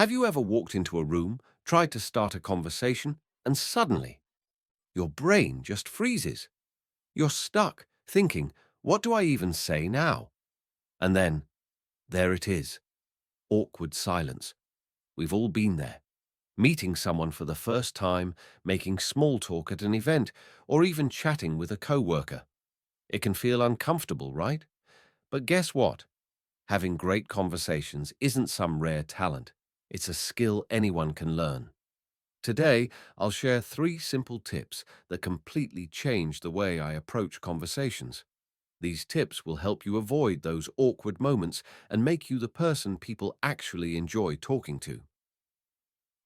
Have you ever walked into a room, tried to start a conversation, and suddenly your brain just freezes? You're stuck, thinking, what do I even say now? And then, there it is, awkward silence. We've all been there. Meeting someone for the first time, making small talk at an event, or even chatting with a coworker. It can feel uncomfortable, right? But guess what? Having great conversations isn't some rare talent. It's a skill anyone can learn. Today, I'll share 3 simple tips that completely change the way I approach conversations. These tips will help you avoid those awkward moments and make you the person people actually enjoy talking to.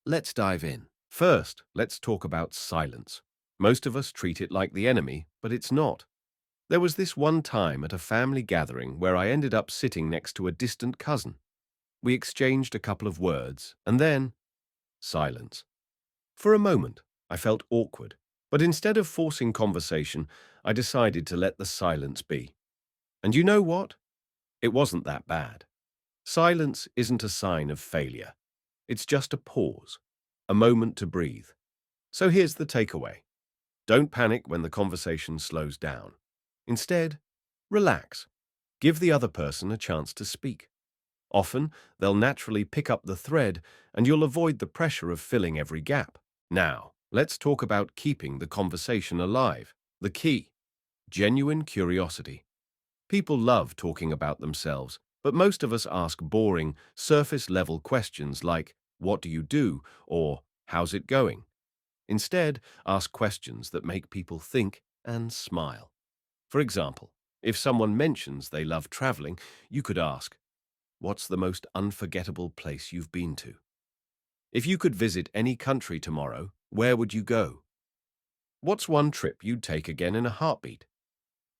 Let's dive in. First, let's talk about silence. Most of us treat it like the enemy, but it's not. There was this one time at a family gathering where I ended up sitting next to a distant cousin. We exchanged a couple of words, and then silence. For a moment, I felt awkward, but instead of forcing conversation, I decided to let the silence be. And you know what? It wasn't that bad. Silence isn't a sign of failure. It's just a pause, a moment to breathe. So here's the takeaway. Don't panic when the conversation slows down. Instead, relax. Give the other person a chance to speak. Often, they'll naturally pick up the thread and you'll avoid the pressure of filling every gap. Now, let's talk about keeping the conversation alive. The key: genuine curiosity. People love talking about themselves, but most of us ask boring, surface-level questions like, "What do you do?" or "How's it going?" Instead, ask questions that make people think and smile. For example, if someone mentions they love traveling, you could ask, "What's the most unforgettable place you've been to?" If you could visit any country tomorrow, where would you go? What's one trip you'd take again in a heartbeat?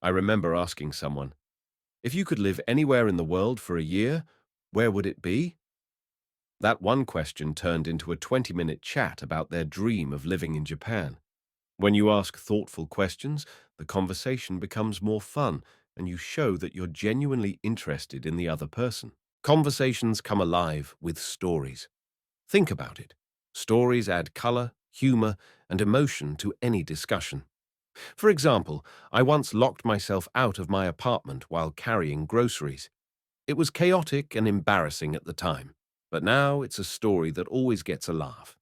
I remember asking someone, if you could live anywhere in the world for a year, where would it be? That one question turned into a 20-minute chat about their dream of living in Japan. When you ask thoughtful questions, the conversation becomes more fun and you show that you're genuinely interested in the other person. Conversations come alive with stories. Think about it. Stories add color, humor, and emotion to any discussion. For example, I once locked myself out of my apartment while carrying groceries. It was chaotic and embarrassing at the time, but now it's a story that always gets a laugh.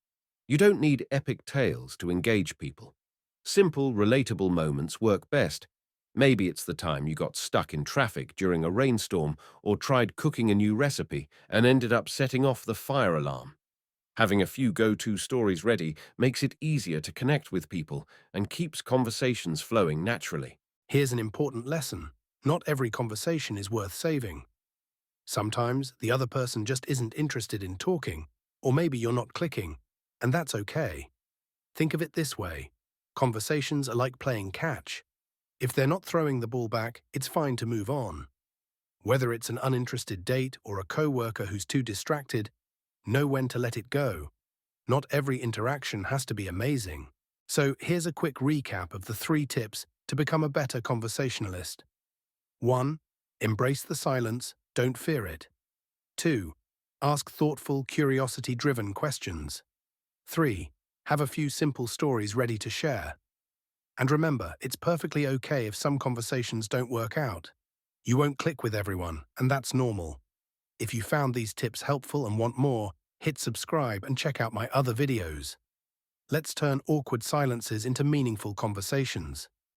You don't need epic tales to engage people. Simple, relatable moments work best. Maybe it's the time you got stuck in traffic during a rainstorm or tried cooking a new recipe and ended up setting off the fire alarm. Having a few go-to stories ready makes it easier to connect with people and keeps conversations flowing naturally. Here's an important lesson. Not every conversation is worth saving. Sometimes the other person just isn't interested in talking, or maybe you're not clicking, and that's okay. Think of it this way. Conversations are like playing catch. If they're not throwing the ball back, it's fine to move on. Whether it's an uninterested date or a coworker who's too distracted, know when to let it go. Not every interaction has to be amazing. So here's a quick recap of the 3 tips to become a better conversationalist. 1. Embrace the silence, don't fear it. 2. Ask thoughtful, curiosity-driven questions. 3. Have a few simple stories ready to share. And remember, it's perfectly okay if some conversations don't work out. You won't click with everyone, and that's normal. If you found these tips helpful and want more, hit subscribe and check out my other videos. Let's turn awkward silences into meaningful conversations.